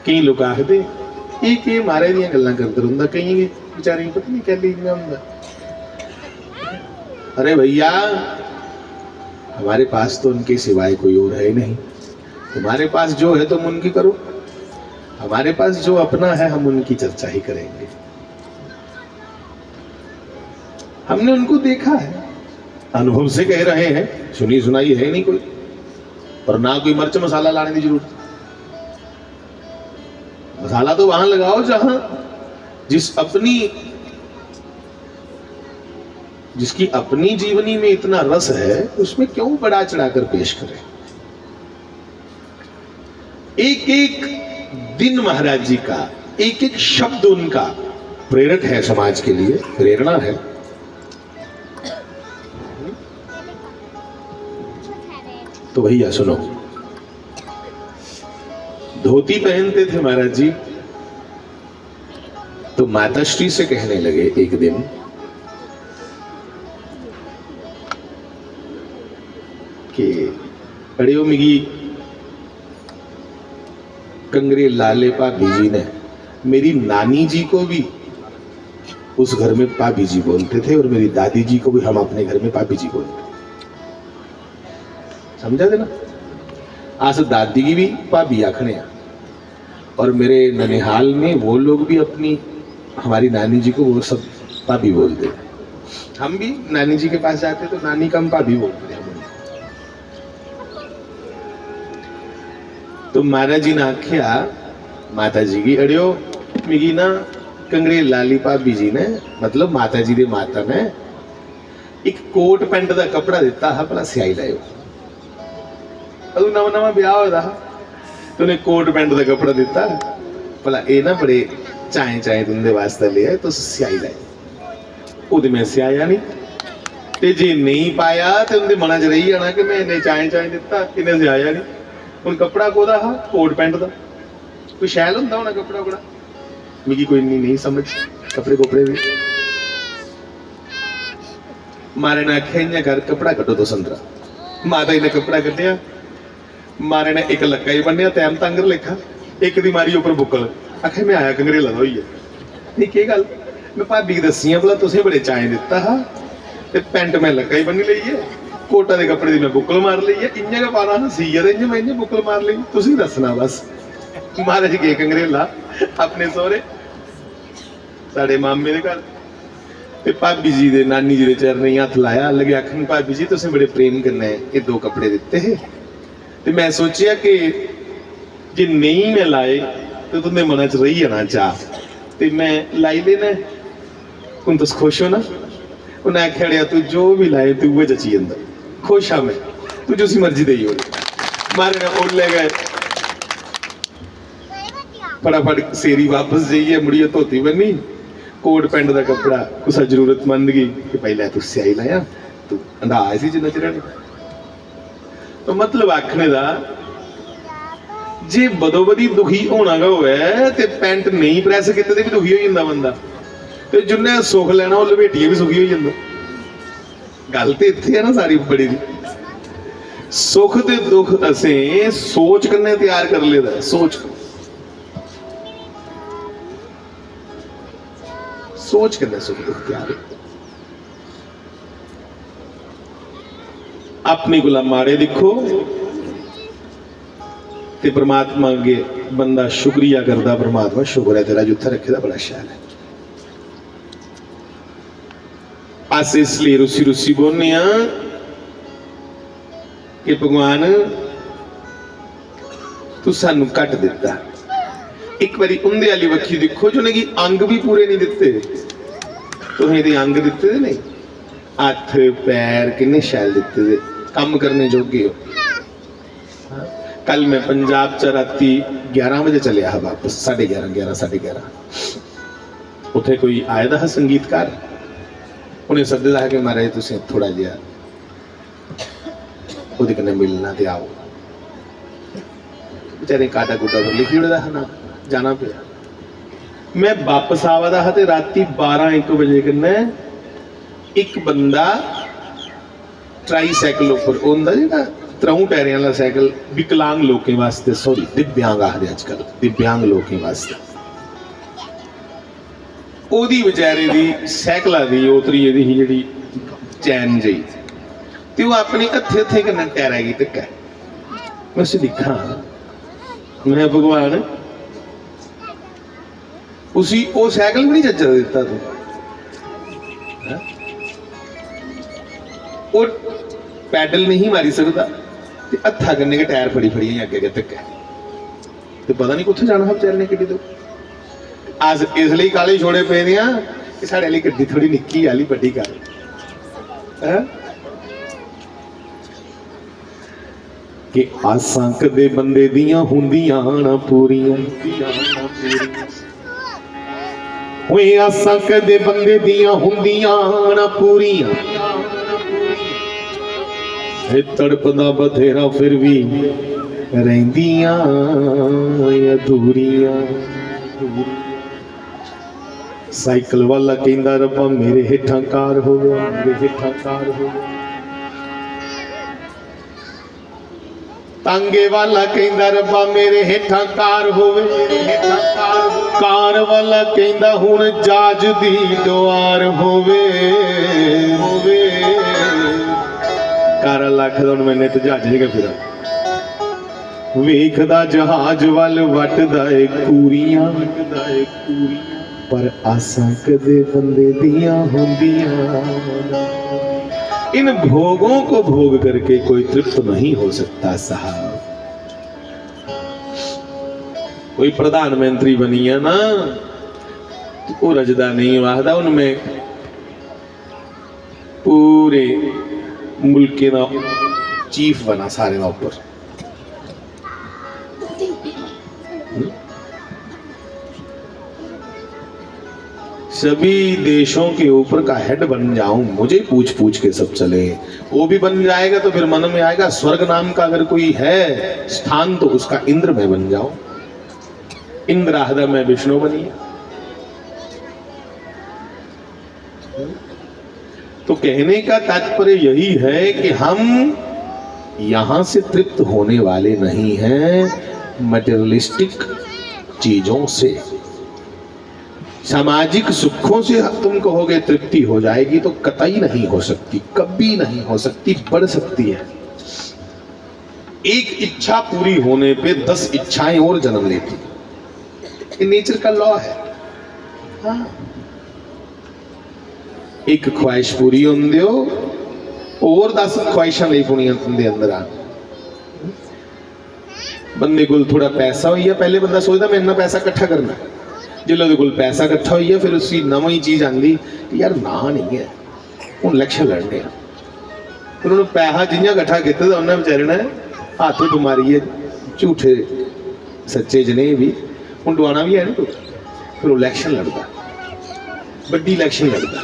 कई लोग आखते ये मारे दियां गल्लां करदा रहिंदा, कई बेचारे पता नहीं कहली हुंदा। अरे भैया, हमारे पास तो उनके सिवाय कोई और है नहीं। तुम्हारे पास जो है तुम उनकी करो, हमारे पास जो अपना है हम उनकी चर्चा ही करेंगे। हमने उनको देखा है, अनुभव से कह रहे हैं, सुनी सुनाई है नहीं कोई, और ना कोई मिर्च मसाला लाने की जरूरत। मसाला तो वहां लगाओ जहां जिसकी अपनी जीवनी में इतना रस है, उसमें क्यों बढ़ा चढ़ाकर पेश करें। एक एक दिन महाराज जी का, एक एक शब्द उनका प्रेरक है, समाज के लिए प्रेरणा है। तो भैया सुनो, धोती पहनते थे महाराज जी, तो माताश्री से कहने लगे एक दिन कि अड़ियो मिगी कंगरे लाले भाभी जी ने, मेरी नानी जी को भी उस घर में भाभी जी बोलते थे, और मेरी दादी जी को भी हम अपने घर में भाभी जी बोलते। समझा थे ना? आज दादी की भी भाभी आखने, और मेरे ननिहाल में वो लोग भी अपनी हमारी नानी जी को वो सब भाभी बोलते थे। हम भी नानी जी के पास जाते तो नानी का हम भाभी बोलते थे। तो महाराज जी ने आख्या माता जी की, अड़ियो मिगी ना कंगरे लाली भाभी जी ने, मतलब माता जी दे माता ने एक कोट पैंट का कपड़ा दिता है, भला सियाई लाओ। अदू नवा नवा ब्याह होया तो उन्हें कोट पैंट का कपड़ा दिता, भला ये ना बड़े चाहे चाहे तुंदे वास्ते लिया तो सियाई लाए। उद में सियाया नहीं, ते जे नहीं पाया तो उनके मना च रही जाना कि मैं इन्हें चाहे चाहे दिता, इन्हें सियाया नहीं। हुण कपड़ा कोदा हा, कोट पैंट का, कोई शैल हुंदा होना कपड़ा बड़ा, मिगी कोई नहीं समझ कपड़े कुपड़े भी। मारे ने आख्या इयां कर, कपड़ा कटो तो संदरा। माता जी ने कपड़ा कटिया, मारे ने एक लक्का ही बन्निया तैम तंगर लेखा, एक दी मारी उपर बुक्कल। आखे मैं आया कंगरेला दा होइए, नहीं की गल, मैं भाभी दसियां भला तुसें बड़े चाहे दिता हा, ते पैंट मैं लक्का ही बन्नी लई है, कोटा दे कपड़े दी मैं बुक्कल मार लई है, इयां का पाना सी है, इयां मैं इयां बुक्कल मार लई, तुसीं दसना बस। महाराज गए कंगरेला अपने सोहरे साडे मामे दे घर, ते भाभी जी दे नानी जी दे चरणी हत्थ लाया, लगे आखन भाभी जी तुसें बड़े प्रेम करना है, ये दो कपड़े दिते है, ते मैं सोचिया कि जे नहीं मैं लाए तो तुंदे मना च रही जाना चाह, ते मैं लाई लेना, हुण तुस खुश हो ना? उन्हें आख्या तू जो भी लाए तू वो जची जांदा, खुश हाँ मैं, तू जो सी मर्जी दई हो। मारे ना ओले गए, फटाफट सेरी वापस जाइए, मुड़िए धोती बनी, कोट पैंट का कपड़ा, कुछ जरूरतमंद की कि पहले तू स्याही लाया, तू अंधा सी जिन्ना चिर। तो मतलब आखने का जे बदोबदी दुखी होना गा होवे ते पैंट नहीं प्रैस कीते ते भी दुखी हो जांदा बंदा, ते जिन्ने सुख लेना वो लपेटिए भी सुखी हो जांदा। गल ते इत्थे है ना सारी बड़ी दी। सुख ते दुख असें सोच कन्ने तैयार कर लेदा, सोच कन्ने सुख दुख तैयार है। अपनी कोला माड़े दिखो ते परमात्मा अगे बंदा शुक्रिया करदा, परमात्मा शुक्र है तेरा जिथे रखे दा बड़ा शैल है। अस इसलिए रुसी रुसी बोलने कि भगवान तू सानू घट दिता। एक बारी उंदे वाली वक्खी देखो जिन्हें कि अंग भी पूरे नहीं दिते, तुहें अंग दिते नहीं, हथ पैर किन्ने शैल दिते दे, काम करने जोगे हो। कल मैं पंजाब च राती 11 बजे चलिया हा वापस, 11:30 उथे कोई आया था संगीतकार, उन्हें सद्दा है कि महाराज तुसीं थोड़ा जिहा उहदे कन्नै मिलना ते आओ। बेचारे काटा कूटा पर लिखी ओड़दा हा ना, जाना पिया। मैं वापस आवा हा ते राती 12-1 बजे कन्नै एक बंदा ट्राईसाइकिल उपर, उहदा जिहड़ा 3 टायरियां वाला साइकिल विकलांग लोगों वास्ते, सॉरी दिव्यांग आखदे अजकल, दिव्यांग लोगों वास्ते। ओदी बेचारे दी साइकिल दी उतरी दी जी चैन जी, तो वो अपने हथे हथे कन्नै टायरा की टिक्का। मैं उसे दिखा, मैं भगवान उसी वो साइकिल भी नहीं चज्जा दिता तू, और पैडल नहीं मारी सकता, हथा कन्ने के टायर फड़ी फड़ी अगे अगे धिक्का, तो पता नहीं कुत्थे जाना बेचारे ने गड्डी तो। अस इसलिए काले छोड़े पे कि साढ़े लिए गड्डी थोड़ी निक्की वाली बड़ी कर कि आसां कदे बंदे दियां हुंदियां ना पूरियां, ओए आसां कदे बंदे दियां हुंदियां ना पूरियां, तड़पदा बथेरा फिर भी रहिंदियां अधूरियां। साइकिल वाला कहंदा रब्बा मेरे हेठां कार होवे, मेरे हेठां कार होवे। तांगे वाला कहंदा रब्बा मेरे हेठां कार होवे, मेरे हेठां कार होवे। कार वाला कहंदा हुण जाज दी दुआर होवे, होवे। कार लख हुण मैंने तो जहाज के फिरा, वेखदा जहाज वल वटदा ए कूरियां, वटदा ए कूरियां, पर आसां कदे बंदे दियां हुंदियां। इन भोगों को भोग करके कोई तृप्त नहीं हो सकता साहब। कोई प्रधानमंत्री बनी है ना, वो रजदा नहीं वाहदा, उनमें पूरे मुल्क के ना चीफ बना सारे ना ऊपर। सभी देशों के ऊपर का हेड बन जाऊं, मुझे पूछ पूछ के सब चले। वो भी बन जाएगा तो फिर मन में आएगा स्वर्ग नाम का अगर कोई है स्थान तो उसका इंद्र में बन जाऊं, इंद्र आहदा में विष्णु बनिए। तो कहने का तात्पर्य यही है कि हम यहां से तृप्त होने वाले नहीं हैं मटेरियलिस्टिक चीजों से। सामाजिक सुखों से तुम कहोगे तृप्ति हो जाएगी तो कतई नहीं हो सकती, कभी नहीं हो सकती, बढ़ सकती है। एक इच्छा पूरी होने पे 10 इच्छाएं और जन्म लेती, ये नेचर का लॉ है। हाँ। एक ख्वाहिश पूरी होंदे हो और 10 ख्वाहिशां ले पुनियां तुंदे अंदर आ। बंदे को थोड़ा पैसा हो, पहले बंदा सोचता मैं इतना पैसा इकट्ठा करना, जिल्ले कोल पैसा इकट्ठा हो फिर उसकी नवी चीज आती यार ना नहीं है हूँ इलैक्शन लड़ने, फिर उन्होंने पैसा जियां इकट्ठा किया तो उन्हें बेचारे ने हाथ तो मारी है, झूठे सच्चे जने भी हूँ डवाना भी है ना, फिर वो इलैक्शन लड़ता, बड़ी इलैक्शन लड़ता।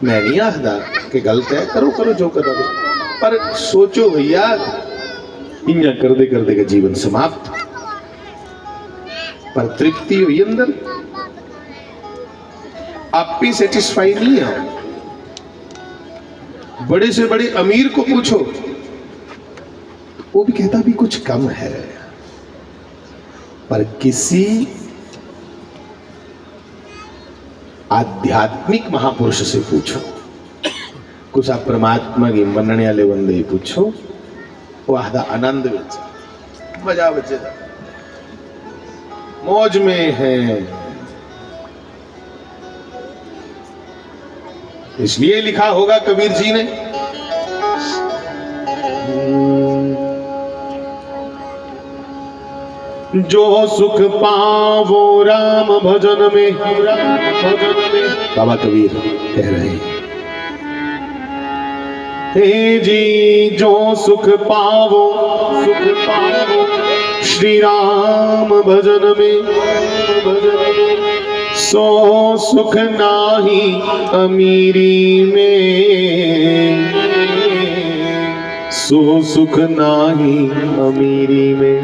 मैं नहीं आखदा कि गलत है, करो करो जो करो, पर सोचो भैया इं करते करते का जीवन समाप्त, पर तृप्ति हुई अंदर, आप भी सेटिस्फाई नहीं है। बड़े से बड़े अमीर को पूछो वो भी कहता भी कुछ कम है, पर किसी आध्यात्मिक महापुरुष से पूछो, कुछ आप परमात्मा की मनने वाले बंदे पूछो, वो आधा आनंद विच मजा बचे मौज में है। इसलिए लिखा होगा कबीर जी ने, जो सुख पावो राम भजन में, बाबा कबीर कह रहे हैं, हे जी जो सुख पावो श्री राम भजन में, सो सुख नाही अमीरी में, सो सुख नाही अमीरी में।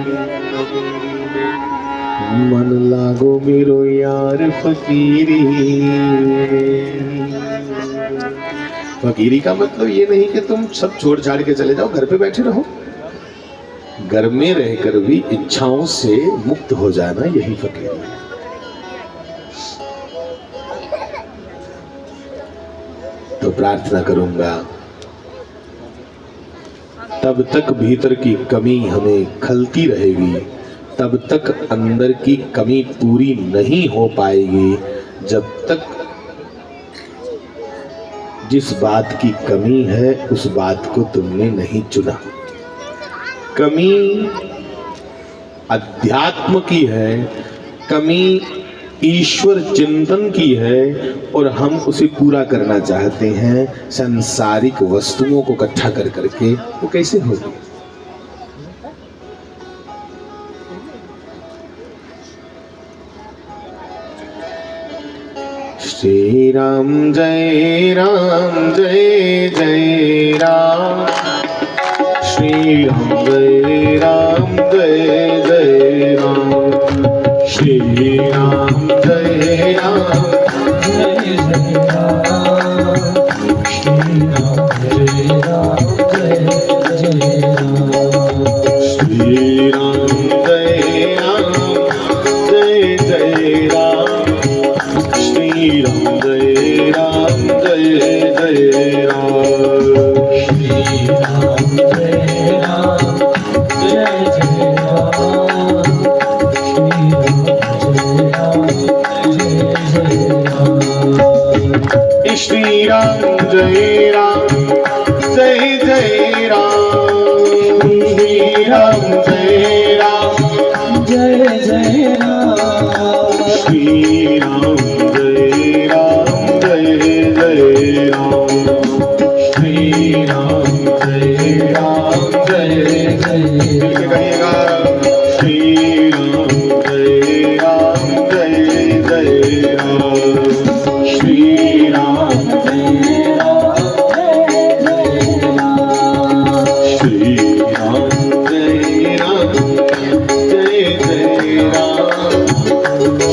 मन लागो मेरो यार फकीरी। फकीरी का मतलब ये नहीं कि तुम सब छोड़ छाड़ के चले जाओ, घर पे बैठे रहो। घर में रहकर भी इच्छाओं से मुक्त हो जाना, यही फकीरी है। तो प्रार्थना करूंगा, तब तक भीतर की कमी हमें खलती रहेगी, तब तक अंदर की कमी पूरी नहीं हो पाएगी, जब तक जिस बात की कमी है उस बात को तुमने नहीं चुना। कमी अध्यात्म की है, कमी ईश्वर चिंतन की है, और हम उसे पूरा करना चाहते हैं सांसारिक वस्तुओं को इकट्ठा कर करके। वो कैसे होगी? श्री राम जय राम, जय जय राम। श्री राम जय राम, जय जय राम। श्री राम जय राम, जय जय राम। श्री राम जय राम, जय जय राम। श्री राम जय राम, जय जय राम। श्री राम जय राम, जय जय राम। श्री राम जय राम, जय जय राम। श्री राम जय राम, जय जय राम। श्री राम जय राम, जय जय राम। श्री राम जय राम, जय जय राम। श्री राम जय राम, जय जय राम। श्री राम जय राम, जय जय राम। श्री राम जय राम, जय जय राम। श्री राम जय राम, जय जय राम।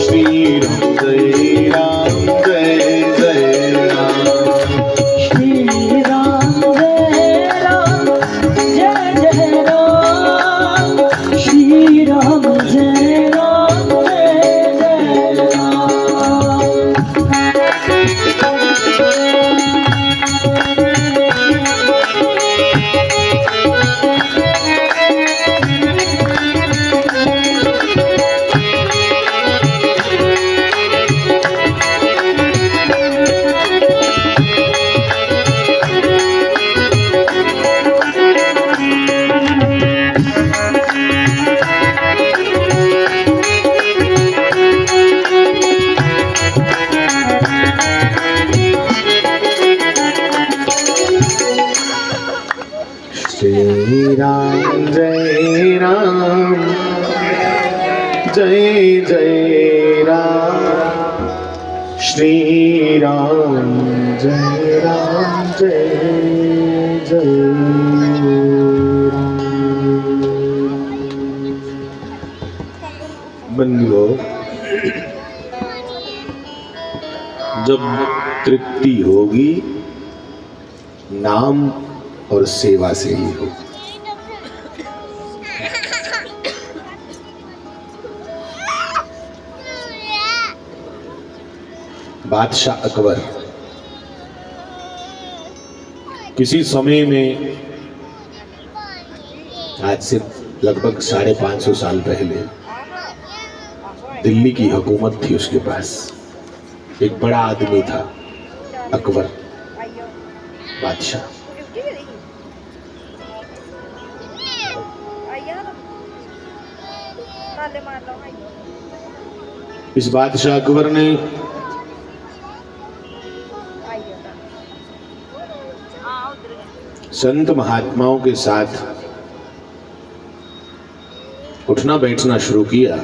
श्री राम जय राम, जय जय राम। श्री राम जय राम, जय जय राम। श्री राम जय राम, जय जय राम। श्री राम जय राम, जय जय राम। श्री राम जय राम, जय जय राम। बंधुओं, जब तृप्ति होगी नाम और सेवा से ही होगी। बादशाह अकबर किसी समय में, आज से लगभग 550 साल पहले, दिल्ली की हुकूमत थी उसके पास। एक बड़ा आदमी था अकबर बादशाह। इस बादशाह अकबर ने संत महात्माओं के साथ उठना बैठना शुरू किया।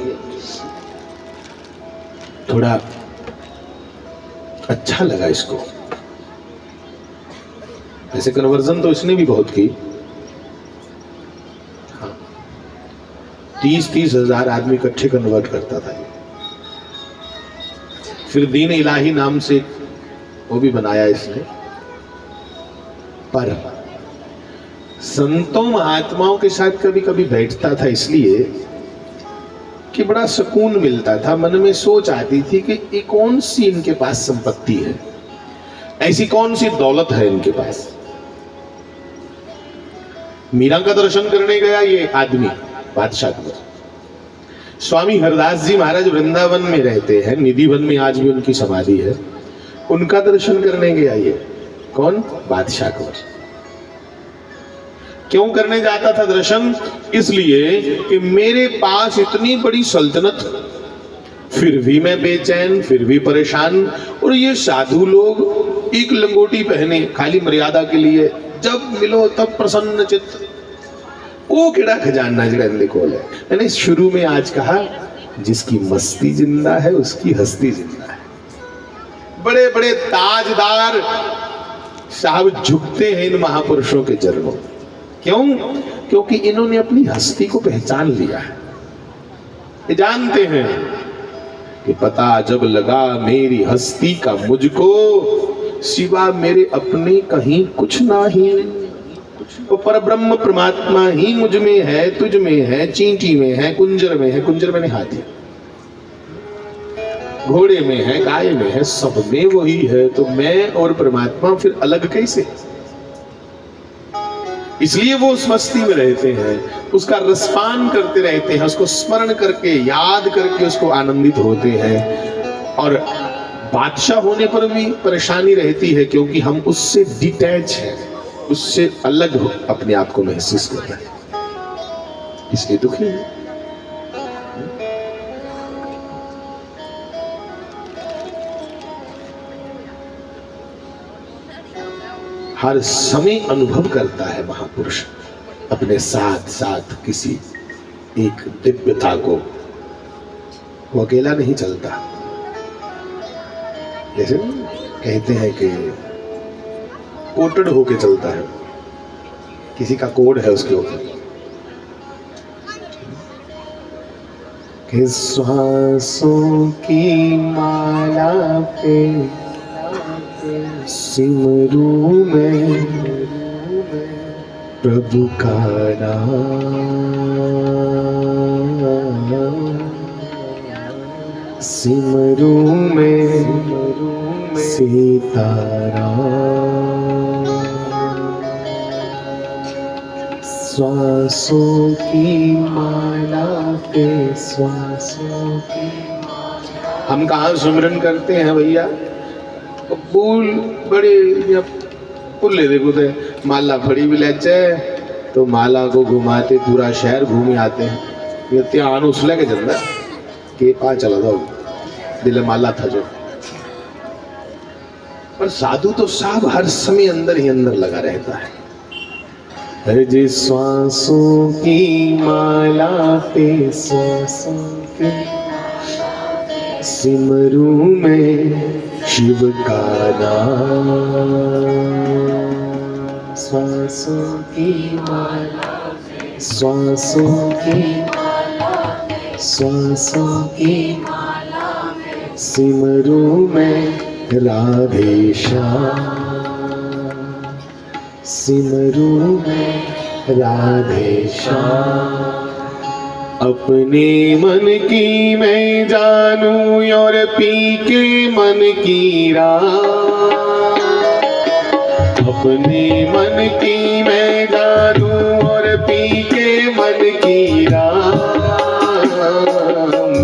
थोड़ा अच्छा लगा इसको। ऐसे कन्वर्जन तो इसने भी बहुत की। हाँ, 30-30 हजार आदमी इकट्ठे कन्वर्ट करता था। फिर दीन इलाही नाम से वो भी बनाया इसने। पर संतों महात्माओं के साथ कभी कभी बैठता था इसलिए कि बड़ा सुकून मिलता था। मन में सोच आती थी कि ये कौन सी इनके पास संपत्ति है, ऐसी कौन सी दौलत है इनके पास। मीरा का दर्शन करने गया ये आदमी बादशाह को। स्वामी हरदास जी महाराज वृंदावन में रहते हैं, निधिवन में आज भी उनकी समाधि है। उनका दर्शन करने गया ये कौन? बादशाह को। क्यों करने जाता था दर्शन? इसलिए कि मेरे पास इतनी बड़ी सल्तनत, फिर भी मैं बेचैन, फिर भी परेशान, और ये साधु लोग एक लंगोटी पहने खाली मर्यादा के लिए, जब मिलो तब प्रसन्न चित्त। वो केड़ा खजाना जड़े कोल है। मैंने शुरू में आज कहा, जिसकी मस्ती जिंदा है उसकी हस्ती जिंदा है। बड़े बड़े ताजदार साहब झुकते हैं इन महापुरुषों के चरणों। क्यों? क्योंकि इन्होंने अपनी हस्ती को पहचान लिया है। ये जानते हैं कि पता जब लगा मेरी हस्ती का मुझको, सिवा मेरे अपने कहीं कुछ नहीं। तो पर ब्रह्म परमात्मा ही मुझ में है, तुझ में है, चींटी में है, कुंजर में है, कुंजर में हाथी, घोड़े में है, गाय में है, सब में वही है। तो मैं और परमात्मा फिर अलग कैसे? इसलिए वो उस मस्ती में रहते हैं, उसका रसपान करते रहते हैं, उसको स्मरण करके याद करके उसको आनंदित होते हैं। और बादशाह होने पर भी परेशानी रहती है, क्योंकि हम उससे डिटैच हैं, उससे अलग अपने आप को महसूस कर रहे हैं, इसलिए दुखी है। हर समय अनुभव करता है महापुरुष अपने साथ साथ किसी एक दिव्यता को। वो अकेला नहीं चलता। जैसे कहते हैं कि कोटेड होके चलता है, किसी का कोड है उसके ऊपर कि श्वासों की माला पे सिमरू में प्रभु का नाम, सिमरू में सीताराम, श्वासों की माला पे श्वासों की। हम कहाँ सुमरन करते हैं भैया? फूल बड़े पुल्ले देखो थे, माला फड़ी भी लेचे तो माला को घुमाते पूरा शहर घूमे आते हैं। ये त्यान उसले के चलता के पा चला था दिल माला था जो। पर साधु तो सब हर समय अंदर ही अंदर लगा रहता है। हर जी श्वासों की माला पे श्वासों के सिमरू में शिव का नाम, श्वासों की माला श्वासों की श्वासों की सिमरू में राधे श्याम, सिमरू में राधे श्याम। अपने मन की मैं जानूं और पी के मन की राह, अपने मन की मैं जानूं और पी के मन की राह।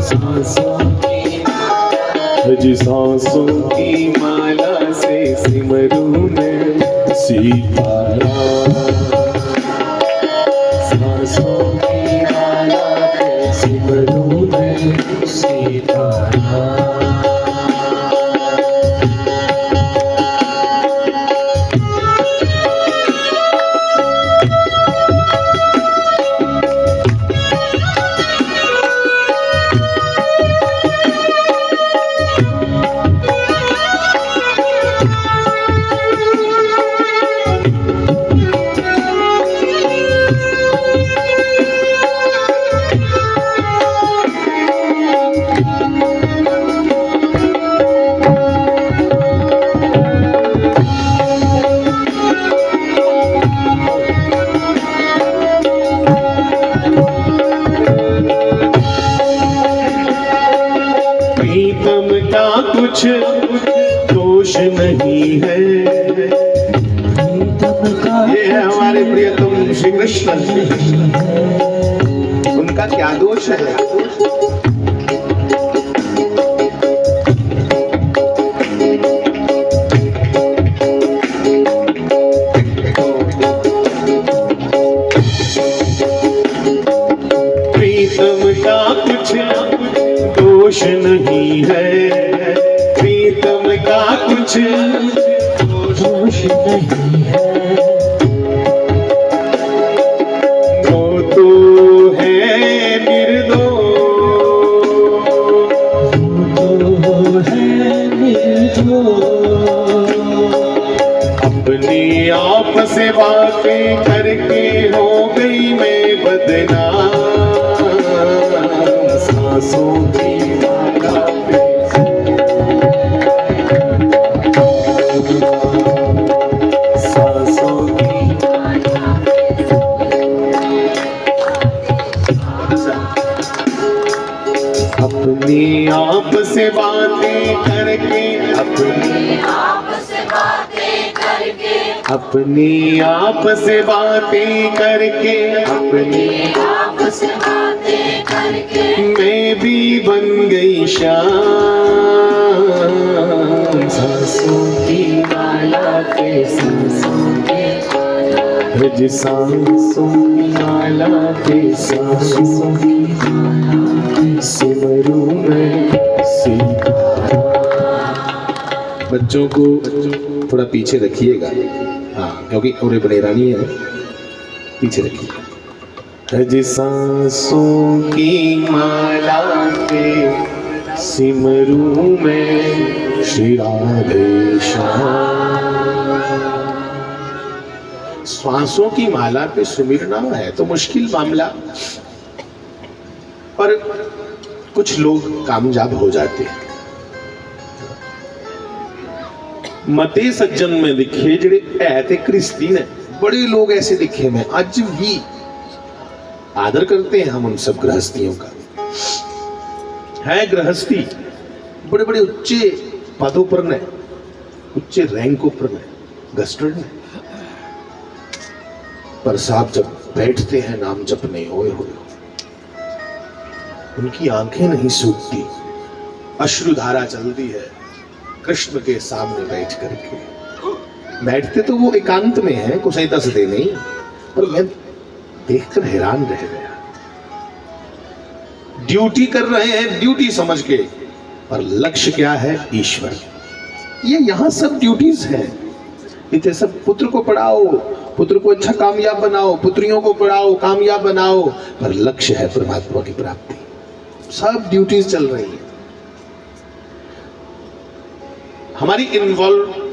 सांसों की जी सांसों की माला से सिमरू में सीताराम, सांसों की माला से सिमरू में सीताराम। ये है हमारे प्रियतम श्री कृष्ण। उनका क्या दोष है? प्रीतम का कुछ दोष नहीं है, प्रीतम का कुछ दोष नहीं है, वो तो है निर्दोष, वो तो है निर्दोष। अपने आप से बातें करके हो गई मैं बदनाम, सांसों की माला पे सांसों की अपने आप से बातें करके अपने आप से बातें करके अपने आप से बातें करके अपने आप से बातें करके मैं भी बन गई शाम, सांसों की माला पे सांसों की सांसों की माला पे सांसों की सिमरू में सीता। बच्चों को थोड़ा पीछे रखिएगा, हाँ, क्योंकि उन्हें बनेरानी है, पीछे रखिए। हज सांसों की माला पे सिमरू में श्री राधे श्याम। श्वासों की माला पे सुमिरना है तो मुश्किल मामला, पर कुछ लोग कामयाब हो जाते हैं। मते सज्जन में दिखे जेड़े है ते क्रिस्ती ने, बड़े लोग ऐसे दिखे मैं आज भी आदर करते हैं हम उन सब गृहस्थियों का। है गृहस्थी बड़े बड़े उच्चे पदों पर ने, उच्चे रैंकों पर ने, गस्टर्ड ने, पर साहब जब बैठते हैं नाम जपने, ओए होए उनकी आंखें नहीं सूखती, अश्रुधारा चलती है कृष्ण के सामने बैठ करके। बैठते तो वो एकांत में है, कुछ दस दे नहीं, पर मैं देखकर हैरान रह गया। ड्यूटी कर रहे हैं ड्यूटी समझ के, पर लक्ष्य क्या है? ईश्वर। ये यहां सब ड्यूटीज हैं। इतने सब पुत्र को पढ़ाओ, पुत्र को अच्छा कामयाब बनाओ, पुत्रियों को पढ़ाओ कामयाब बनाओ, पर लक्ष्य है परमात्मा की प्राप्ति। सब ड्यूटीज चल रही है।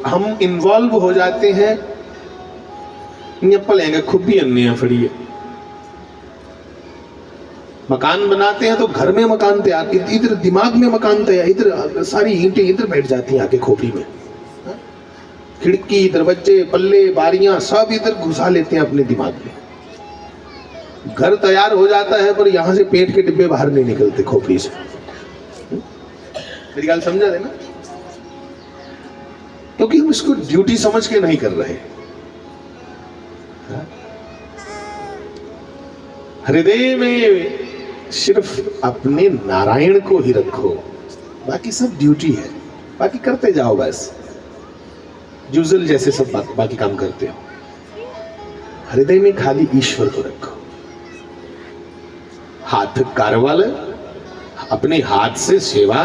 हम इन्वॉल्व हो जाते हैं। पलेंगे खूब भी अन्य फड़िए, मकान बनाते हैं तो घर में मकान तैयार, इधर दिमाग में मकान तैयार, इधर सारी ईंटें इधर बैठ जाती हैं आके खोपड़ी में, खिड़की दरवाजे पल्ले बारियां सब इधर घुसा लेते हैं अपने दिमाग में। घर तैयार हो जाता है पर यहां से पेट के डिब्बे बाहर नहीं निकलते खोपड़ी से। मेरी गाल समझा देना, क्योंकि हम इसको ड्यूटी समझ के नहीं कर रहे। हृदय में सिर्फ अपने नारायण को ही रखो, बाकी सब ड्यूटी है, बाकी करते जाओ बस, यूजुअल जैसे सब बाकी काम करते हो। हृदय में खाली ईश्वर को रखो। हाथ कारवाल, अपने हाथ से सेवा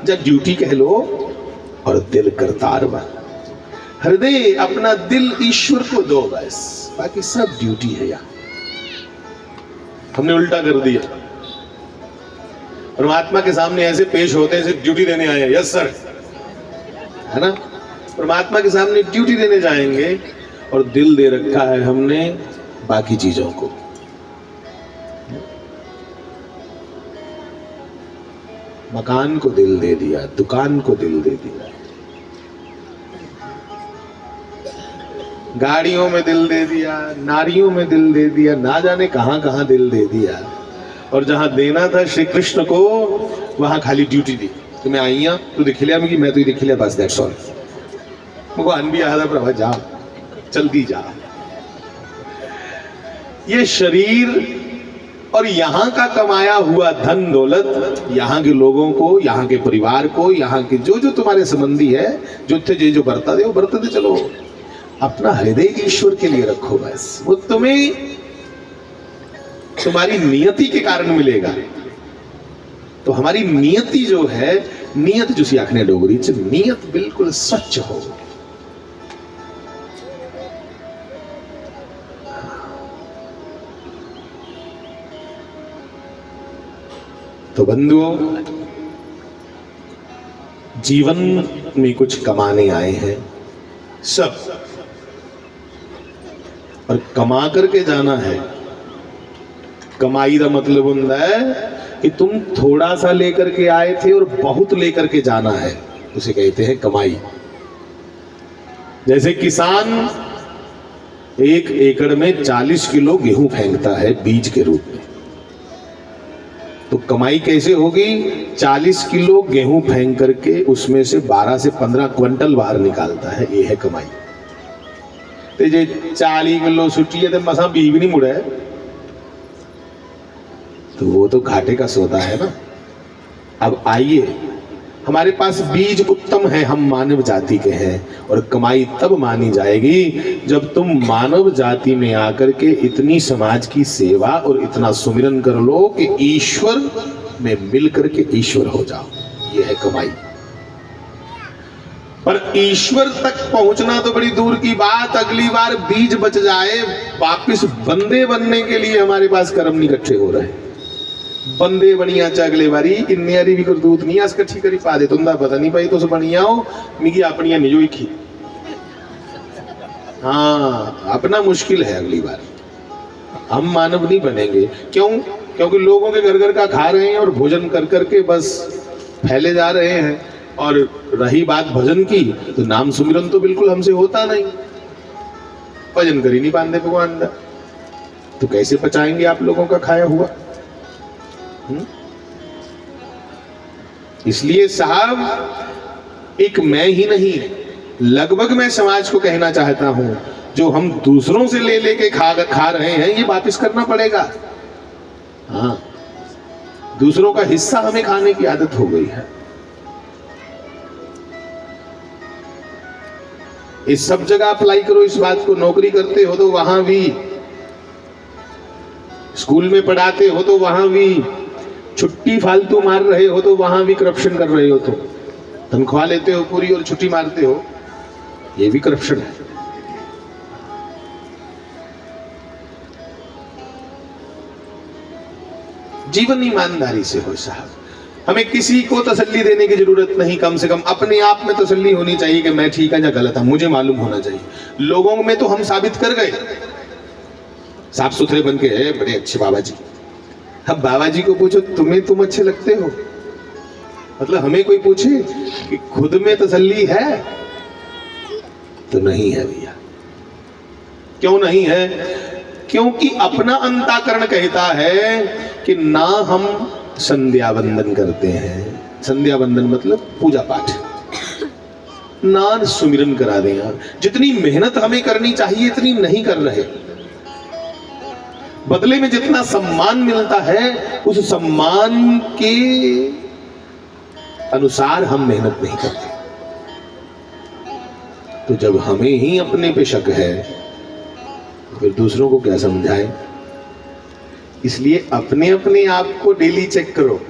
या ड्यूटी कह लो, और दिल करतार वाला। हृदय अपना दिल ईश्वर को दो बस, बाकी सब ड्यूटी है। यहाँ हमने उल्टा कर दिया, परमात्मा के सामने ऐसे पेश होते हैं जैसे ड्यूटी देने आए, यस सर, है ना। परमात्मा के सामने ड्यूटी देने जाएंगे और दिल दे रखा है हमने बाकी चीजों को। मकान को दिल दे दिया, दुकान को दिल दे दिया, गाड़ियों में दिल दे दिया, नारियों में दिल दे दिया, ना जाने कहां कहां दिल दे दिया। और जहां देना था श्री कृष्ण को, वहां खाली ड्यूटी दी। तुम्हें आइया तू दिख लिया, मैं तो दिख लिया बस, दैट्स ऑल। भगवान भी आया था प्रभा जा, जल्दी जा। ये शरीर और यहाँ का कमाया हुआ धन दौलत यहाँ के लोगों को, यहाँ के परिवार को, यहाँ के जो जो तुम्हारे संबंधी है, जो थे जो बरता दे वो बरता दे। चलो अपना हृदय ईश्वर के लिए रखो, बस वो तुम्हें तुम्हारी नियति के कारण मिलेगा। तो हमारी नियति जो है, नियत जिसे आखने डोगरी च, नियत बिल्कुल स्वच्छ हो। तो बंधुओं, जीवन में कुछ कमाने आए हैं सब, और कमा करके जाना है। कमाई का मतलब होता है कि तुम थोड़ा सा लेकर के आए थे और बहुत लेकर के जाना है, उसे कहते हैं कमाई। जैसे किसान 1 एकड़ में 40 किलो गेहूं फेंकता है बीज के रूप में, तो कमाई कैसे होगी? 40 किलो गेहूं फेंक करके उसमें से 12 से 15 क्विंटल बाहर निकालता है, ये है कमाई। तो जे 40 किलो सुटी है तो मसा बीज भी नहीं मुड़ा है, तो वो तो घाटे का सौदा है ना। अब आइए, हमारे पास बीज उत्तम है, हम मानव जाति के हैं, और कमाई तब मानी जाएगी जब तुम मानव जाति में आकर के इतनी समाज की सेवा और इतना सुमिरन कर लो कि ईश्वर में मिल करके ईश्वर हो जाओ। ये है कमाई। पर ईश्वर तक पहुंचना तो बड़ी दूर की बात, अगली बार बीज बच जाए, वापिस बंदे बनने के लिए हमारे पास कर्म नहीं इकट्ठे हो रहे। बंदे बनिया च अगले बारी इन्नी भी करतूत नहीं अस कट्ठी करी पा दे, तुंदा पता नहीं भाई तुस बनिया हो मिगी अपनिया निजो ही खी। हाँ, अपना मुश्किल है, अगली बार हम मानव नहीं बनेंगे। क्यों? क्योंकि लोगों के घर घर का खा रहे हैं और भोजन कर करके बस फैले जा रहे हैं। और रही बात भजन की, तो नाम सुमिरन तो बिल्कुल हमसे होता नहीं, भजन कर ही नहीं पाते भगवान का, तो कैसे पचाएंगे आप लोगों का खाया हुआ? इसलिए साहब, एक मैं ही नहीं, लगभग मैं समाज को कहना चाहता हूं, जो हम दूसरों से ले लेके खा रहे हैं, ये वापस करना पड़ेगा। हाँ, दूसरों का हिस्सा हमें खाने की आदत हो गई है। इस सब जगह अप्लाई करो इस बात को। नौकरी करते हो तो वहां भी, स्कूल में पढ़ाते हो तो वहां भी, छुट्टी फालतू मार रहे हो तो वहां भी करप्शन कर रहे हो। तो तनख्वाह लेते हो पूरी और छुट्टी मारते हो, ये भी करप्शन है। जीवन ईमानदारी से हो साहब। हमें किसी को तसल्ली देने की जरूरत नहीं, कम से कम अपने आप में तसल्ली होनी चाहिए कि मैं ठीक है या गलत है, मुझे मालूम होना चाहिए। लोगों में तो हम साबित कर गए, साफ सुथरे बन के है, बड़े अच्छे बाबा जी। अब बाबा जी को पूछो तुम अच्छे लगते हो, मतलब हमें कोई पूछे कि खुद में तसल्ली है, तो नहीं है भैया। क्यों नहीं है? क्योंकि अपना अंतःकरण कहता है कि ना हम संध्या वंदन करते हैं। संध्या वंदन मतलब पूजा पाठ, ना सुमिरन करा दें। जितनी मेहनत हमें करनी चाहिए इतनी नहीं कर रहे, बदले में जितना सम्मान मिलता है उस सम्मान के अनुसार हम मेहनत नहीं करते। तो जब हमें ही अपने पे शक है, फिर दूसरों को क्या समझाएं? इसलिए अपने अपने आप को डेली चेक करो,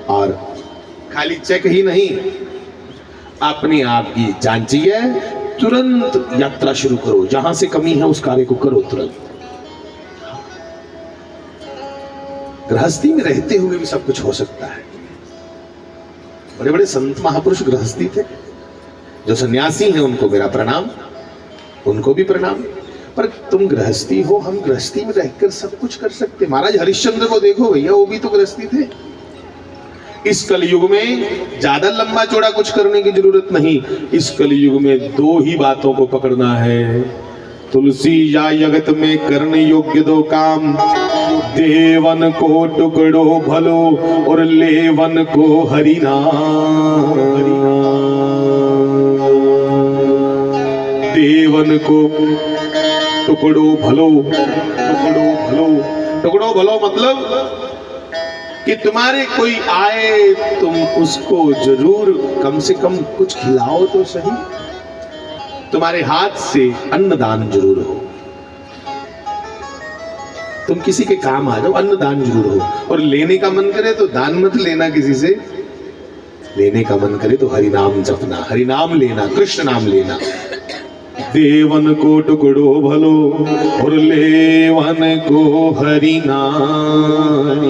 और खाली चेक ही नहीं, अपने आप की जांचिए, तुरंत यात्रा शुरू करो। जहां से कमी है उस कार्य को करो तुरंत। गृहस्थी में रहते हुए भी सब कुछ हो सकता है। बड़े बड़े संत महापुरुष गृहस्थी थे। जो सन्यासी हैं उनको मेरा प्रणाम, उनको भी प्रणाम। पर तुम गृहस्थी हो, हम गृहस्थी में रहकर सब कुछ कर सकते। महाराज हरिश्चंद्र को देखो भैया, वो भी तो गृहस्थी थे। इस कलयुग में ज्यादा लंबा चौड़ा कुछ करने की जरूरत नहीं। इस कलयुग में 2 ही बातों को पकड़ना है, तुलसी या जगत में करने योग्य 2 काम, देवन को टुकड़ो भलो और लेवन को हरिनाम। देवन को टुकड़ो भलो, टुकड़ो भलो, टुकड़ो भलो मतलब कि तुम्हारे कोई आए तुम उसको जरूर कम से कम कुछ खिलाओ तो सही, तुम्हारे हाथ से अन्नदान जरूर हो, तुम किसी के काम आ जाओ, अन्नदान जरूर हो। और लेने का मन करे तो दान मत लेना किसी से, लेने का मन करे तो हरि नाम जपना, हरि नाम लेना, कृष्ण नाम लेना। देवन को टुकड़ो भलो और लेवन को हरि नाम।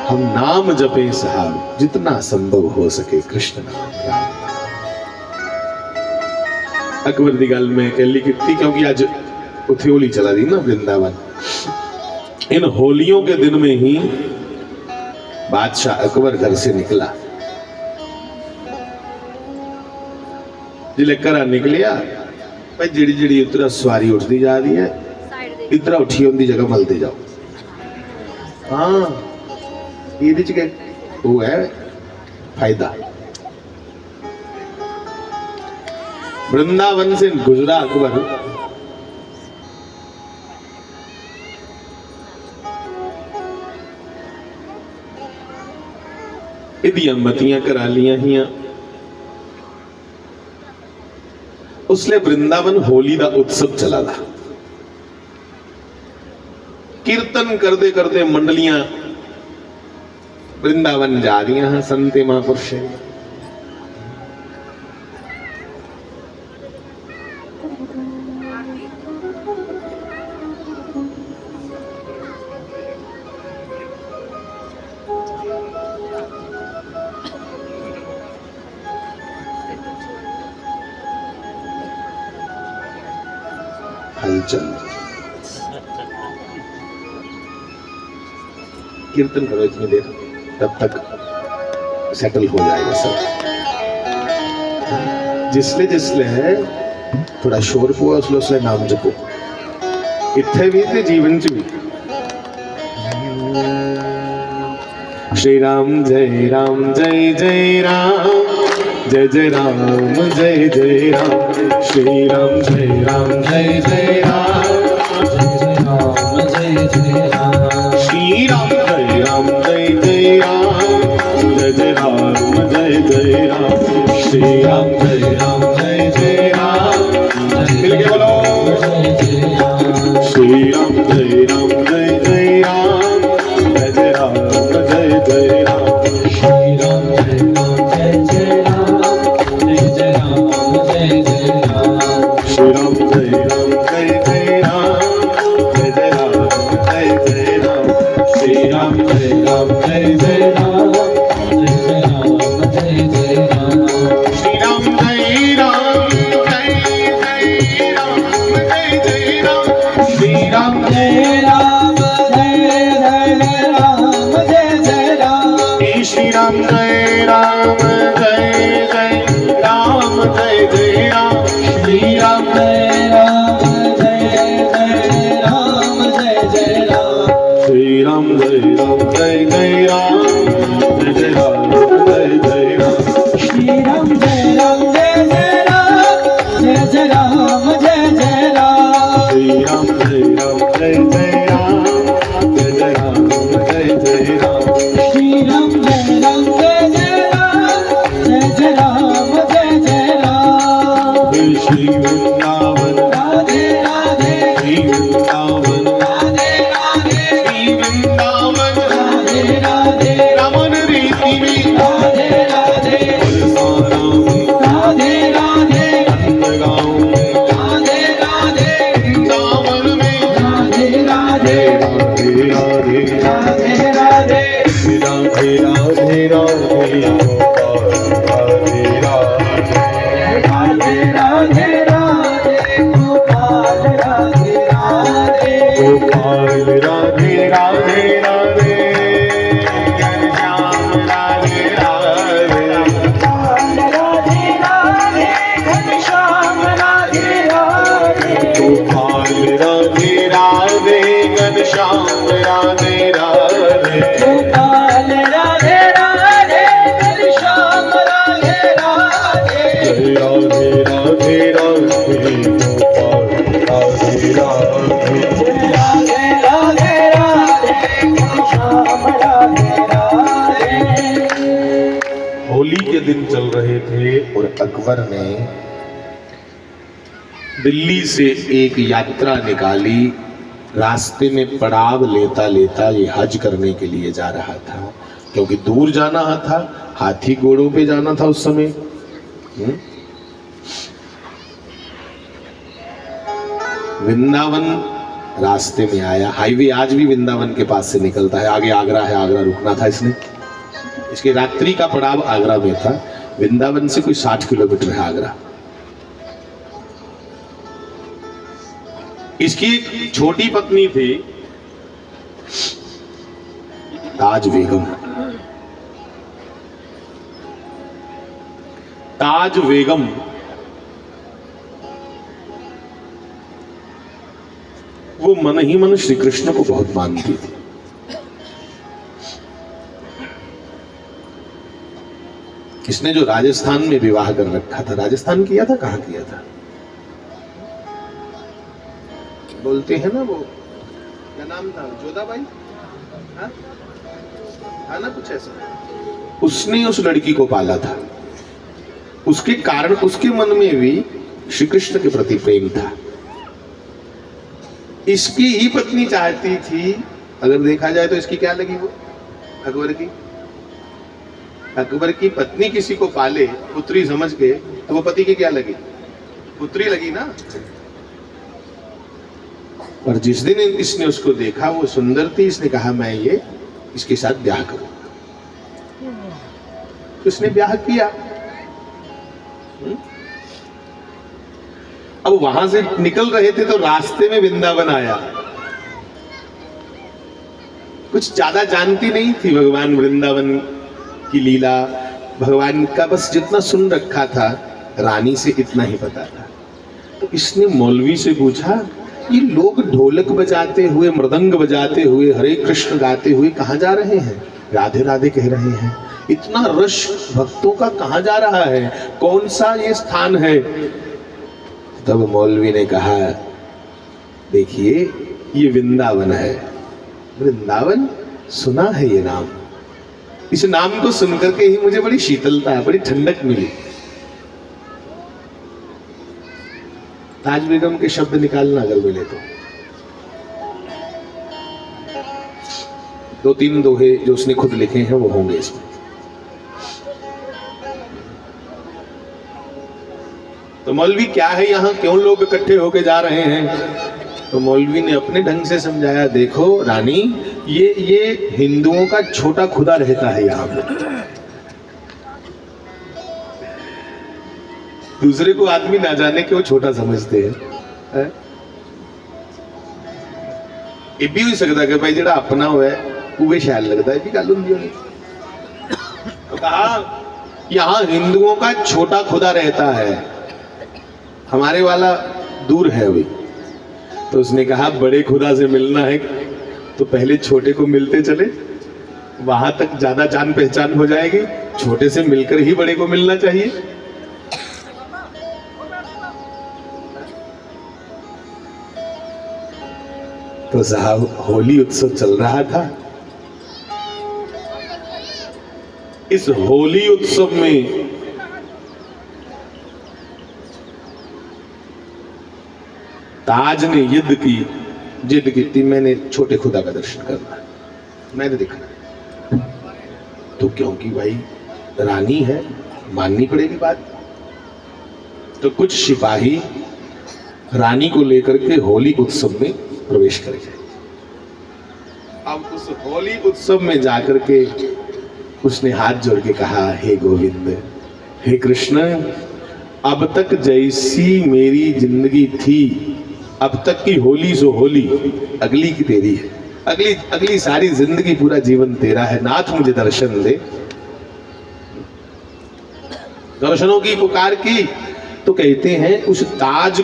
हम नाम जपे साहब जितना संभव हो सके, कृष्ण नाम, राम नाम। अकबर दी गल में कह ली की, क्योंकि आज उथे होली चला दी ना वृंदावन। इन होलियों के दिन में ही बादशाह अकबर घर से निकला। जिले घरा निकलिया भाई जिड़ी जिड़ी उतरा सवारी उठती जा रही है, इतना उठी उनकी जगह मलते जाओ। हाँ ये वो है फायदा। वृंदावन से गुजरा अकबर, इदियां मतियां करा लिया हियां। उसले वृंदावन होली का उत्सव चला था। कीर्तन करते करते मंडलियां वृंदावन जा रही हैं, संते महापुरुष। हलचल कीर्तन करो इतनी देर, तब तक सेटल हो जाएगा सब। जिसले जिसले है थोड़ा शोर हुआ उसले उसले नाम जपो, इत्थे भी ते जीवन च भी। श्री राम जय राम जय जय राम, जय जय राम जय जय राम। श्री राम जय राम जय जय राम, जय जय राम जय जय राम। श्री राम जय राम जय जय राम, जय जय राम जय जय राम। श्री राम जय राम जय जय राम, मिल के बोलो श्री राम जय राम जय जय राम, जय जय राम जय जय राम। श्री राम जय राम जय जय राम, जय जय राम जय जय राम। श्री राम जय राम जय जय राम, जय जय राम जय जय राम। श्री राम जय राम जय जय राम, जय जय राम जय जय राम। श्री राम जय राम जय जय राम, जय जय राम। श्री राम जय राम जय जय राम, जय जय राम। श्री राम जय राम जय जय राम, जय जय राम। श्री राम जय राम जय जय राम, जय जय राम। श्री राम जय राम जय जय राम, जय जय राम जय जय राम। श्री राम जय राम जय जय राम, जय जय राम जय जय राम। श्री राम जय राम जय जय राम, जय जय राम जय जय राम। श्री राम जय राम जय जय राम, जय जय राम जय जय राम। श्री वृंदावन राधे राधे, श्री वृंदावन राधे राधे, श्री वृंदावन राधे राधे। रमन रीति में राधे राधे, राधे राधे। गाँव में राधे राधे, वृंदावन में राधे राधे, राधे राधे, राधे राधे। राधे राधे राधे गोपाल राधे राधे, गोपाल राधे राधे राधे। घनश्याम राधे राधे, राधे राधे घनश्याम राधे राधे। गोपाल राधे राधे, घनश्याम राधे राधे। गोपाल राधे राधे, घनश्याम के दिन चल रहे थे और अकबर ने दिल्ली से एक यात्रा निकाली। रास्ते में पड़ाव लेता लेता ये हज करने के लिए जा रहा था, क्योंकि दूर जाना था, हाथी घोड़ों पे जाना था उस समय। वृंदावन रास्ते में आया। हाईवे आज भी वृंदावन के पास से निकलता है, आगे आगरा है, आगरा रुकना था इसने। इसकी रात्रि का पड़ाव आगरा में था। वृंदावन से कोई 60 किलोमीटर है आगरा। इसकी एक छोटी पत्नी थी ताज बेगम। ताज बेगम वो मन ही मन श्री कृष्ण को बहुत मानती थी। इसने जो राजस्थान में विवाह कर रखा था, राजस्थान किया था, कहां किया था बोलते हैं ना, वो क्या नाम था, जोधाबाई, हाँ ना, कुछ ऐसा। उसने उस लड़की को पाला था। उसके कारण उसके मन में भी श्री कृष्ण के प्रति प्रेम था। इसकी ही पत्नी चाहती थी, अगर देखा जाए तो इसकी क्या लगी, वो अकबर की पत्नी किसी को पाले पुत्री समझ के, तो वो पति की क्या लगी, पुत्री लगी ना। और जिस दिन इसने उसको देखा वो सुंदर थी, इसने कहा मैं ये इसके साथ ब्याह करूंगा। तो उसने ब्याह किया। अब वहां से निकल रहे थे तो रास्ते में वृंदावन आया। कुछ ज्यादा जानती नहीं थी भगवान वृंदावन की लीला, भगवान का बस जितना सुन रखा था रानी से इतना ही पता था। तो इसने मौलवी से पूछा, ये लोग ढोलक बजाते हुए, मृदंग बजाते हुए, हरे कृष्ण गाते हुए कहाँ जा रहे हैं, राधे राधे कह रहे हैं, इतना रश भक्तों का कहाँ जा रहा है, कौन सा ये स्थान है। तब मौलवी ने कहा, देखिए ये वृंदावन है। वृंदावन सुना है ये नाम, इस नाम को सुनकर के ही मुझे बड़ी शीतलता, बड़ी ठंडक मिली। ताज बेगम के शब्द निकालना अगर मिले तो 2-3 दोहे जो उसने खुद लिखे हैं वो होंगे इसमें। तो मौलवी क्या है यहाँ, क्यों लोग इकट्ठे होके जा रहे हैं। तो मौलवी ने अपने ढंग से समझाया, देखो रानी, ये हिंदुओं का छोटा खुदा रहता है यहाँ पे। दूसरे को आदमी ना जाने क्यों छोटा समझते हैं। ये भी हो सकता कि भाई जेड़ा अपना हुआ है वो शायद लगता है भी गल होंगी। तो कहा यहाँ हिंदुओं का छोटा खुदा रहता है, हमारे वाला दूर है अभी। तो उसने कहा बड़े खुदा से मिलना है तो पहले छोटे को मिलते चले, वहां तक ज्यादा जान पहचान हो जाएगी। छोटे से मिलकर ही बड़े को मिलना चाहिए। तो साहब होली उत्सव चल रहा था। इस होली उत्सव में ताज ने जिद की थी, मैंने छोटे खुदा का दर्शन करना, मैंने देखा। तो क्योंकि भाई रानी है, माननी पड़ेगी बात। तो कुछ सिपाही रानी को लेकर के होली उत्सव में प्रवेश कर गए। अब उस होली उत्सव में जाकर के उसने हाथ जोड़ के कहा, हे गोविंद, हे कृष्ण, अब तक जैसी मेरी जिंदगी थी, अब तक की होली सो होली, अगली की तेरी है। अगली सारी जिंदगी, पूरा जीवन तेरा है। नाथ मुझे दर्शन दे। दर्शनों की पुकार की तो कहते हैं उस ताज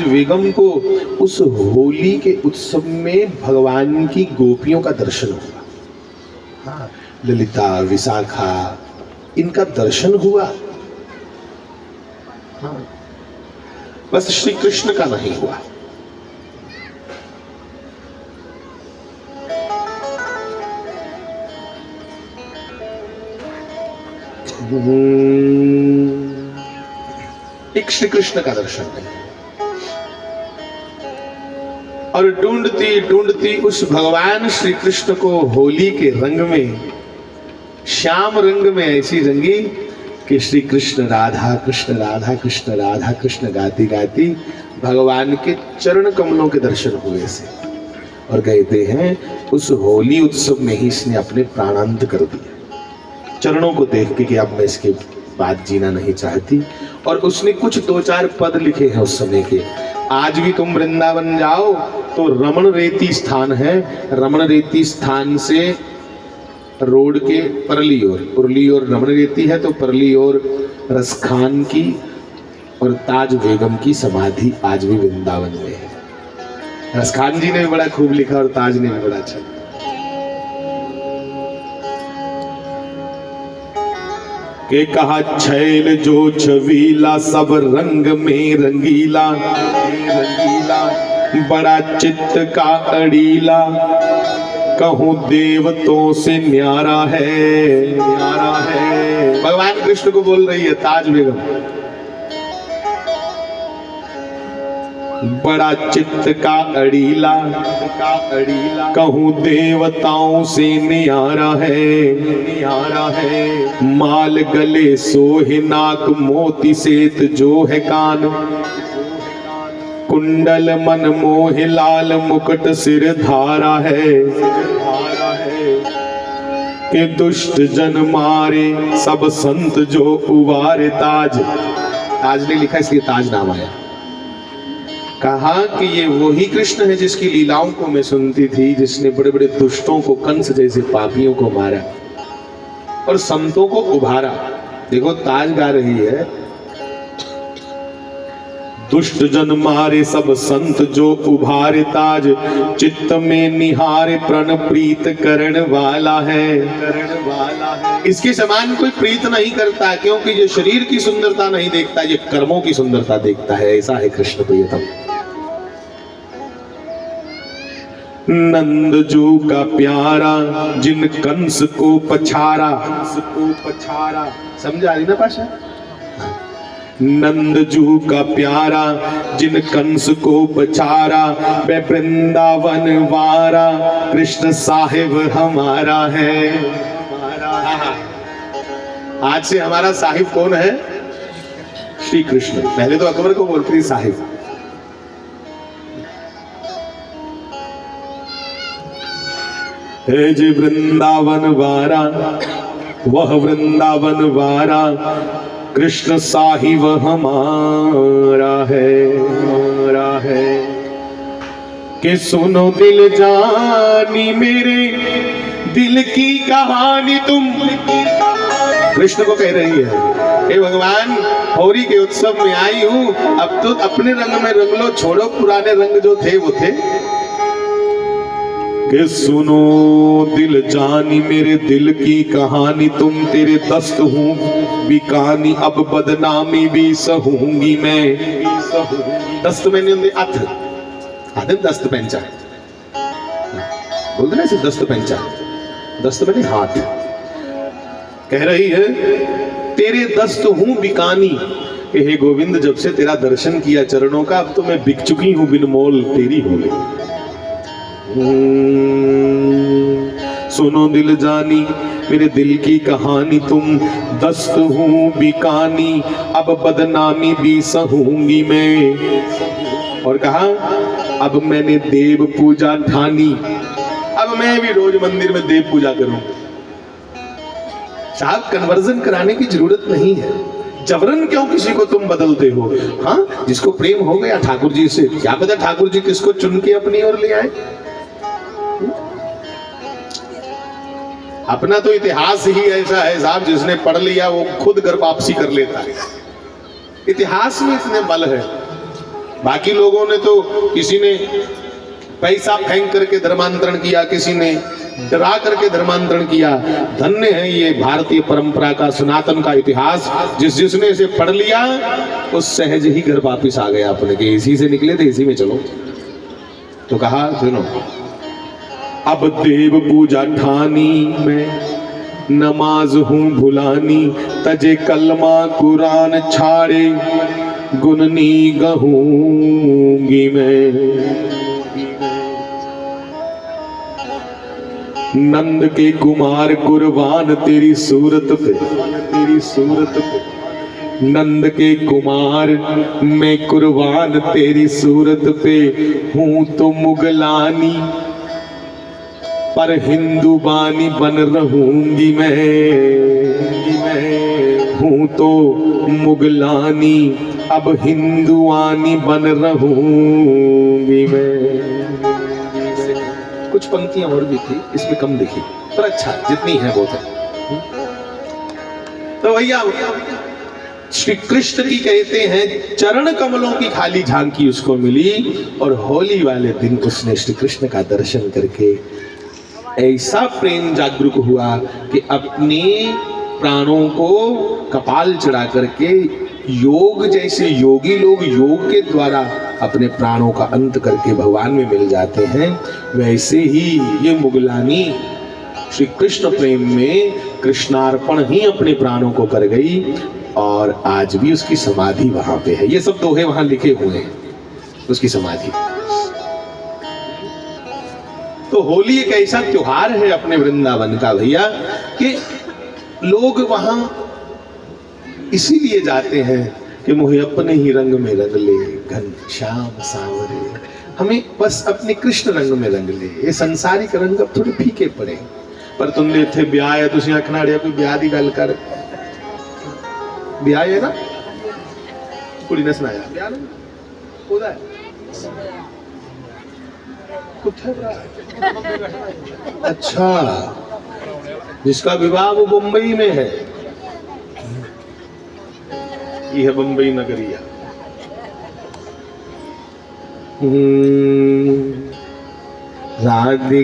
बेगम को उस होली के उत्सव में भगवान की गोपियों का दर्शन हुआ। हाँ, ललिता, विशाखा, इनका दर्शन हुआ। हाँ, बस श्री कृष्ण का नहीं हुआ। एक श्री कृष्ण का दर्शन है और ढूंढती ढूंढती उस भगवान श्री कृष्ण को होली के रंग में, श्याम रंग में ऐसी रंगी कि श्री कृष्ण राधा कृष्ण राधा कृष्ण राधा कृष्ण गाती गाती भगवान के चरण कमलों के दर्शन हुए से। और कहते हैं उस होली उत्सव में ही इसने अपने प्राणांत कर दिया, चरणों को देख के कि अब मैं इसके बाद जीना नहीं चाहती। और उसने कुछ 2-4 पद लिखे हैं उस समय के। आज भी तुम वृंदावन जाओ तो रमण रेती स्थान है, रमण रेती स्थान से रोड के परली ओर, उरली ओर रमण रेती है तो परली ओर रसखान की और ताज बेगम की समाधि आज भी वृंदावन में है। रसखान जी ने भी बड़ा खूब लिखा और ताज ने भी बड़ा अच्छा। के कहा छैल जो छवीला सब रंग में रंगीला, रंगीला बड़ा चित्त का अड़ीला, कहूं देवतों से न्यारा है, न्यारा है। भगवान कृष्ण को बोल रही है ताज बेगम, बड़ा चित्त का अड़ीला, कहूं देवताओं से न्यारा है, न्यारा है। माल गले सोहे नाक मोती सेत जो है कान, कुंडल मन मोह लाल मुकुट सिर धारा है, धारा है। कि दुष्ट जन मारे सब संत जो उवारे ताज, ताज ने लिखा इसलिए ताज नाम आया। कहा कि ये वही कृष्ण है जिसकी लीलाओं को मैं सुनती थी, जिसने बड़े बड़े दुष्टों को, कंस जैसे पापियों को मारा और संतों को उभारा। देखो ताज गा रही है, दुष्ट जन मारे सब संत जो उभारे ताज, चित्त में निहारे प्रण प्रीत करण वाला है, करण वाला है। इसके समान कोई प्रीत नहीं करता, क्योंकि ये शरीर की सुंदरता नहीं देखता, ये कर्मों की सुंदरता देखता है। ऐसा है कृष्ण प्रियतम। नंद जू का प्यारा जिन कंस को पछारा, समझा रही ना पाशा? नंद जू का प्यारा जिन कंस को पछारा, वे वृंदावन वारा कृष्ण साहिब हमारा है, हमारा है। आज से हमारा साहिब कौन है? श्री कृष्ण। पहले तो अकबर को बोलती थी साहिब। हे जी वृंदावन वारा, वह वृंदावन वारा कृष्ण साहिब हमारा है, हमारा है। कि सुनो दिल जानी मेरे दिल की कहानी तुम, कृष्ण को कह रही है हे भगवान होली के उत्सव में आई हूं, अब तो अपने रंग में रंग लो, छोड़ो पुराने रंग जो थे वो थे। कि सुनो दिल जानी मेरे दिल की कहानी तुम, तेरे दस्त हूँ बिकानी अब बदनामी भी सहूंगी मैं। दस्त मैंने उनके अथ आधे दस्त पेंचा बोलते ना इसे, दस्त पेंचा, दस्त मैंने हाथ। कह रही है तेरे दस्त हूँ बिकानी, कि हे गोविंद जब से तेरा दर्शन किया चरणों का, अब तो मैं बिक चुकी हूँ, बिन मोल तेरी हो गई। सुनो दिल जानी मेरे दिल की कहानी तुम, दस्त हूँ बिकानी अब बदनामी भी सहूंगी मैं। और कहा अब मैंने देव पूजा ठानी, अब मैं भी रोज मंदिर में देव पूजा करूं। साहब कन्वर्जन कराने की जरूरत नहीं है, जबरन क्यों किसी को तुम बदलते हो? हाँ जिसको प्रेम हो गया ठाकुर जी से, क्या पता ठाकुर जी किसको चुन के अपनी ओर ले आए। अपना तो इतिहास ही ऐसा है साहब, जिसने पढ़ लिया वो खुद घर वापसी कर लेता है। इतिहास में इतने बल है। बाकी लोगों ने तो, किसी ने पैसा फेंक करके धर्मांतरण किया, किसी ने डरा करके धर्मांतरण किया। धन्य है ये भारतीय परंपरा का, सनातन का इतिहास, जिसने इसे पढ़ लिया वो सहज ही घर वापिस आ गया अपने के। इसी से निकले थे, इसी में चलो। तो कहा सुनो अब देव पूजा ठानी में, नमाज हूँ भुलानी, तजे कलमा कुरान छाड़े, गुननी गहूंगी मैं। नंद के कुमार कुर्बान तेरी सूरत पे, तेरी सूरत पे, नंद के कुमार मैं कुर्बान तेरी सूरत पे, हूँ तो मुगलानी पर हिंदू बानी बन रहूंगी मैं हूँ तो मुगलानी अब हिंदुआनी बन रहूंगी मैं। कुछ पंक्तियां और भी थी, इसमें कम दिखी, पर अच्छा जितनी है बहुत है। तो भैया श्री कृष्ण की कहते हैं चरण कमलों की खाली झांकी उसको मिली, और होली वाले दिन उसने श्री कृष्ण का दर्शन करके ऐसा प्रेम जागरूक हुआ कि अपने प्राणों को कपाल चढ़ा करके योग जैसे योगी लोग योग के द्वारा अपने प्राणों का अंत करके भगवान में मिल जाते हैं, वैसे ही ये मुगलानी श्री कृष्ण प्रेम में कृष्णार्पण ही अपने प्राणों को कर गई, और आज भी उसकी समाधि वहां पे है। ये सब दोहे वहां लिखे हुए हैं, उसकी समाधि। तो होली एक ऐसा त्योहार है अपने वृंदावन का भैया कि लोग वहां इसीलिए जाते हैं कि मुझे अपने ही रंग में रंग ले घनश्याम सांवरे, हमें बस अपने कृष्ण रंग में रंग ले। ये संसारिक रंग अब थोड़े फीके पड़े, पर तुमने इत्थे ब्याह है, तुसी आखना अड़िया कोई ब्याह दी गल कर, ब्याह है ना, कुड़ी ने सुनाया ब्याह ना ओदा है अच्छा, जिसका विवाह वो मुंबई में है, यह बंबई नगरिया। राधिका